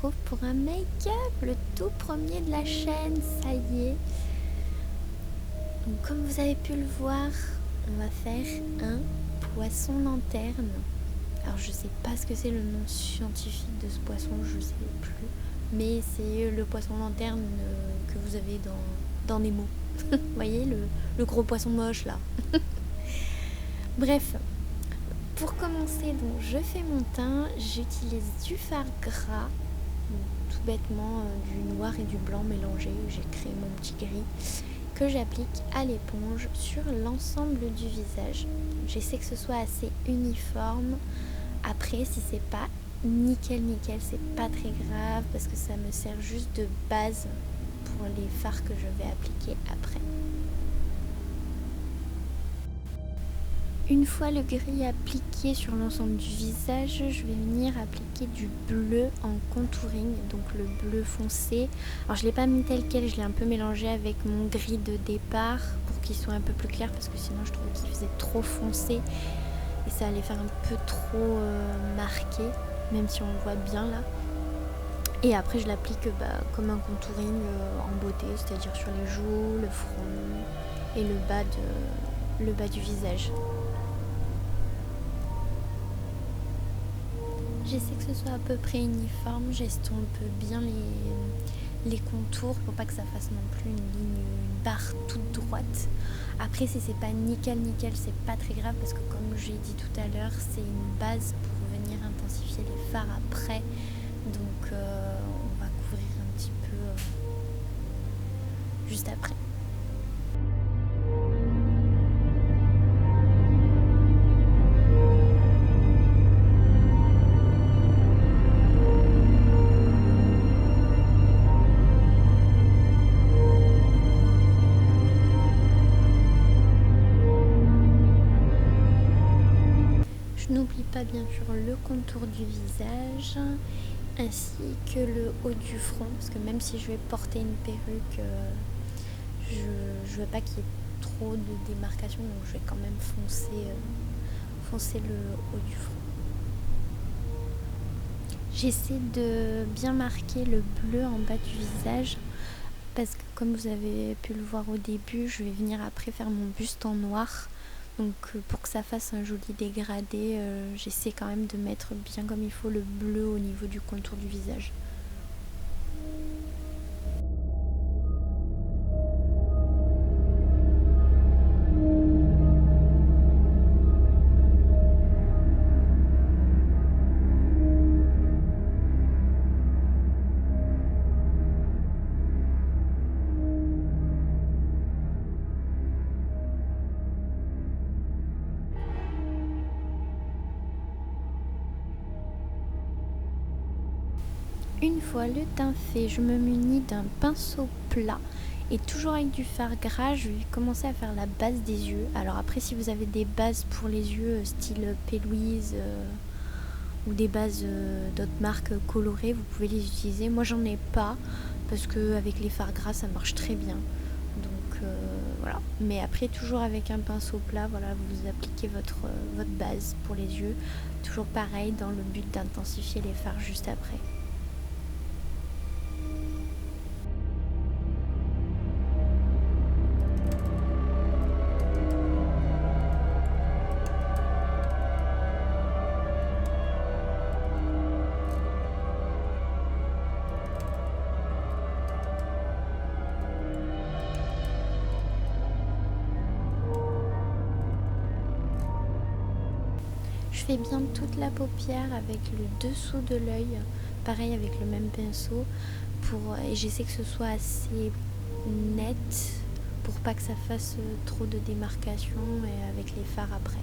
retrouve pour un make-up, le tout premier de la chaîne, ça y est. Donc comme vous avez pu le voir, on va faire un poisson lanterne. Alors je sais pas ce que c'est le nom scientifique de ce poisson, je sais plus. Mais c'est le poisson lanterne que vous avez dans Nemo. Vous voyez, le gros poisson moche là. Bref, pour commencer, donc, je fais mon teint, j'utilise du fard gras, tout bêtement du noir et du blanc mélangé, j'ai créé mon petit gris, que j'applique à l'éponge sur l'ensemble du visage. J'essaie que ce soit assez uniforme. Après, si c'est pas nickel, c'est pas très grave parce que ça me sert juste de base pour les fards que je vais appliquer après. Une fois le gris appliqué sur l'ensemble du visage, je vais venir appliquer du bleu en contouring, donc le bleu foncé. Alors je ne l'ai pas mis tel quel, je l'ai un peu mélangé avec mon gris de départ pour qu'il soit un peu plus clair parce que sinon je trouvais qu'il faisait trop foncé et ça allait faire un peu trop marqué, même si on le voit bien là. Et après je l'applique comme un contouring en beauté, c'est-à-dire sur les joues, le front et le bas du visage. J'essaie que ce soit à peu près uniforme, j'estompe bien les contours pour pas que ça fasse non plus une barre toute droite. Après si c'est pas nickel, c'est pas très grave parce que comme j'ai dit tout à l'heure, c'est une base pour venir intensifier les fards après. Donc on va couvrir un petit peu juste après. Je n'oublie pas bien sûr le contour du visage ainsi que le haut du front parce que même si je vais porter une perruque, je veux pas qu'il y ait trop de démarcation, donc je vais quand même foncer le haut du front. J'essaie de bien marquer le bleu en bas du visage parce que comme vous avez pu le voir au début, je vais venir après faire mon buste en noir. Donc pour que ça fasse un joli dégradé, j'essaie quand même de mettre bien comme il faut le bleu au niveau du contour du visage. Une fois le teint fait, je me munis d'un pinceau plat et toujours avec du fard gras, je vais commencer à faire la base des yeux. Alors après, si vous avez des bases pour les yeux style P. Louise ou des bases d'autres marques colorées, vous pouvez les utiliser. Moi, j'en ai pas parce que avec les fards gras, ça marche très bien. Donc voilà. Mais après, toujours avec un pinceau plat, voilà, vous appliquez votre base pour les yeux. Toujours pareil dans le but d'intensifier les fards juste après. Je fais bien toute la paupière avec le dessous de l'œil, pareil avec le même pinceau, et j'essaie que ce soit assez net pour pas que ça fasse trop de démarcation et avec les fards après.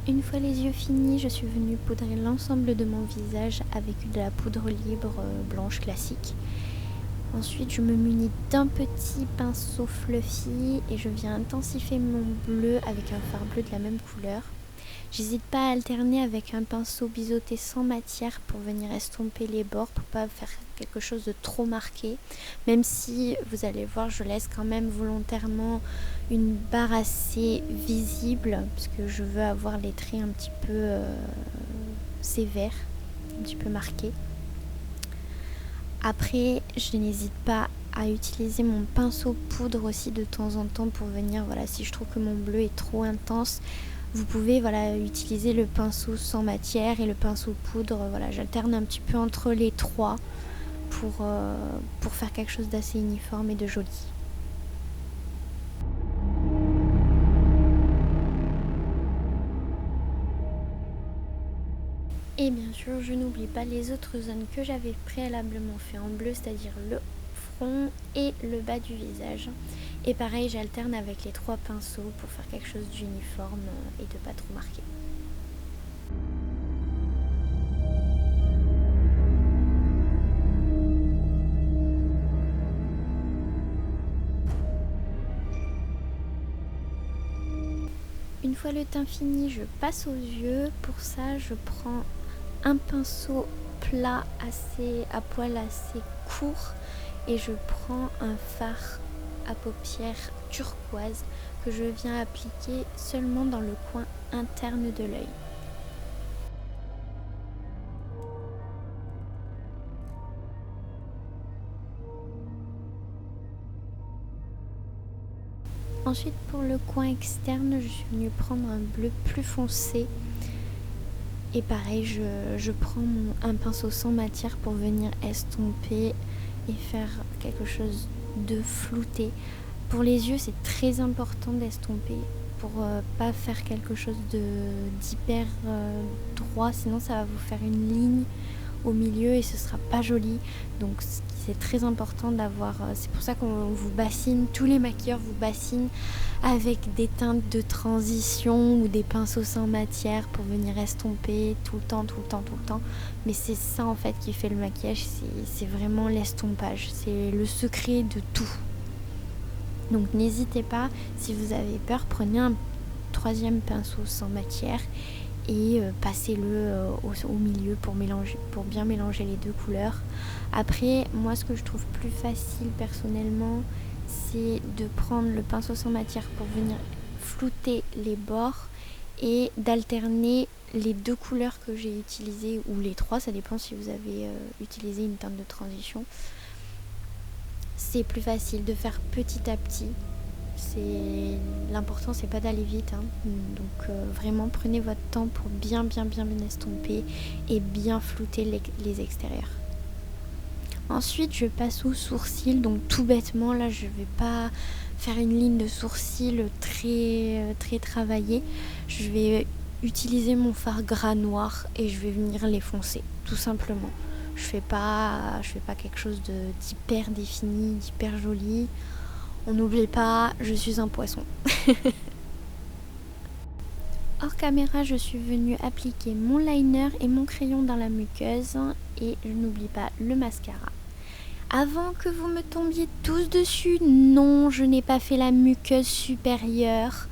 Une fois les yeux finis, je suis venue poudrer l'ensemble de mon visage avec de la poudre libre blanche classique. Ensuite, je me munis d'un petit pinceau fluffy et je viens intensifier mon bleu avec un fard bleu de la même couleur. J'hésite pas à alterner avec un pinceau biseauté sans matière pour venir estomper les bords, pour pas faire quelque chose de trop marqué. Même si, vous allez voir, je laisse quand même volontairement une barre assez visible, parce que je veux avoir les traits un petit peu sévères, un petit peu marqués. Après, je n'hésite pas à utiliser mon pinceau poudre aussi de temps en temps pour venir, si je trouve que mon bleu est trop intense, vous pouvez utiliser le pinceau sans matière et le pinceau poudre. J'alterne un petit peu entre les trois pour faire quelque chose d'assez uniforme et de joli. Et bien sûr, je n'oublie pas les autres zones que j'avais préalablement fait en bleu, c'est-à-dire le front et le bas du visage. Et pareil, j'alterne avec les trois pinceaux pour faire quelque chose d'uniforme et de pas trop marqué. Une fois le teint fini, je passe aux yeux. Pour ça, je prends un pinceau plat à poil assez court et je prends un fard à paupières turquoise que je viens appliquer seulement dans le coin interne de l'œil. Ensuite, pour le coin externe, je suis venue prendre un bleu plus foncé. Et pareil, je prends un pinceau sans matière pour venir estomper et faire quelque chose de flouté. Pour les yeux, c'est très important d'estomper pour pas faire quelque chose d'hyper droit, sinon ça va vous faire une ligne au milieu et ce sera pas joli. Donc c'est très important d'avoir, c'est pour ça qu'on vous bassine, tous les maquilleurs vous bassinent avec des teintes de transition ou des pinceaux sans matière pour venir estomper tout le temps. Mais c'est ça en fait qui fait le maquillage, c'est vraiment l'estompage, c'est le secret de tout. Donc n'hésitez pas, si vous avez peur, prenez un troisième pinceau sans matière et passez-le au milieu pour bien mélanger les deux couleurs. Après, moi ce que je trouve plus facile personnellement, c'est de prendre le pinceau sans matière pour venir flouter les bords et d'alterner les deux couleurs que j'ai utilisées, ou les trois, ça dépend si vous avez utilisé une teinte de transition. C'est plus facile de faire petit à petit. L'important c'est pas d'aller vite, hein. Donc vraiment prenez votre temps pour bien estomper et bien flouter les extérieurs. Ensuite je passe au sourcil, donc tout bêtement là je vais pas faire une ligne de sourcil très travaillée. Je vais utiliser mon fard gras noir et je vais venir les foncer tout simplement. Je fais pas quelque chose d'hyper défini, d'hyper joli. On n'oublie pas, je suis un poisson. Hors caméra, je suis venue appliquer mon liner et mon crayon dans la muqueuse et je n'oublie pas le mascara. Avant que vous me tombiez tous dessus, non, je n'ai pas fait la muqueuse supérieure.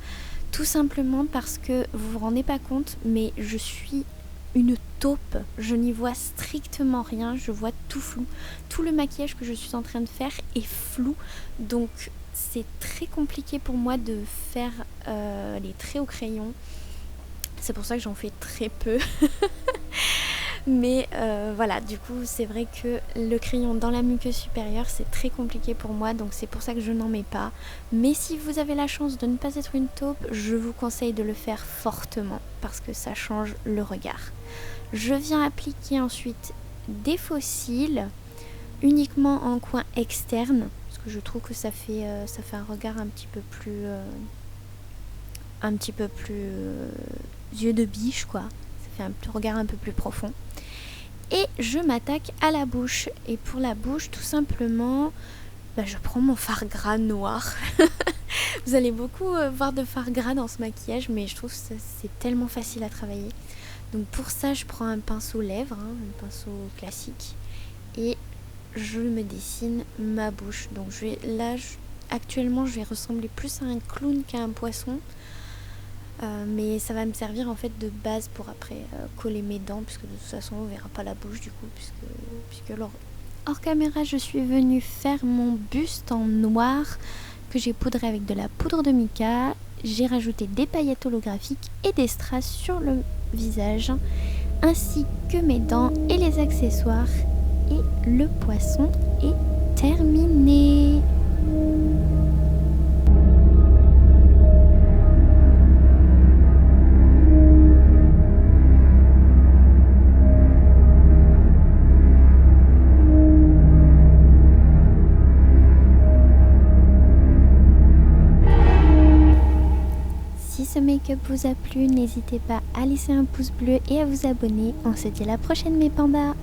Tout simplement parce que vous vous rendez pas compte, mais je suis une taupe. Je n'y vois strictement rien, je vois tout flou. Tout le maquillage que je suis en train de faire est flou, donc c'est très compliqué pour moi de faire les traits au crayon. C'est pour ça que j'en fais très peu. Mais du coup c'est vrai que le crayon dans la muqueuse supérieure c'est très compliqué pour moi, donc c'est pour ça que je n'en mets pas. Mais si vous avez la chance de ne pas être une taupe, je vous conseille de le faire fortement parce que ça change le regard. Je viens appliquer ensuite des faux cils uniquement en coin externe parce que je trouve que ça fait un regard un petit peu plus yeux de biche quoi. Ça fait un regard un peu plus profond. Et je m'attaque à la bouche. Et pour la bouche, tout simplement, je prends mon fard gras noir. Vous allez beaucoup voir de fard gras dans ce maquillage, mais je trouve que c'est tellement facile à travailler. Donc pour ça, je prends un pinceau lèvres, un pinceau classique, et je me dessine ma bouche. Donc actuellement, je vais ressembler plus à un clown qu'à un poisson. Mais ça va me servir en fait de base pour après coller mes dents, puisque de toute façon on verra pas la bouche du coup, puisque hors caméra je suis venue faire mon buste en noir que j'ai poudré avec de la poudre de mica. J'ai rajouté des paillettes holographiques et des strass sur le visage, ainsi que mes dents et les accessoires, et le poisson est terminé. Si ce make-up vous a plu, n'hésitez pas à laisser un pouce bleu et à vous abonner. On se dit à la prochaine mes pandas.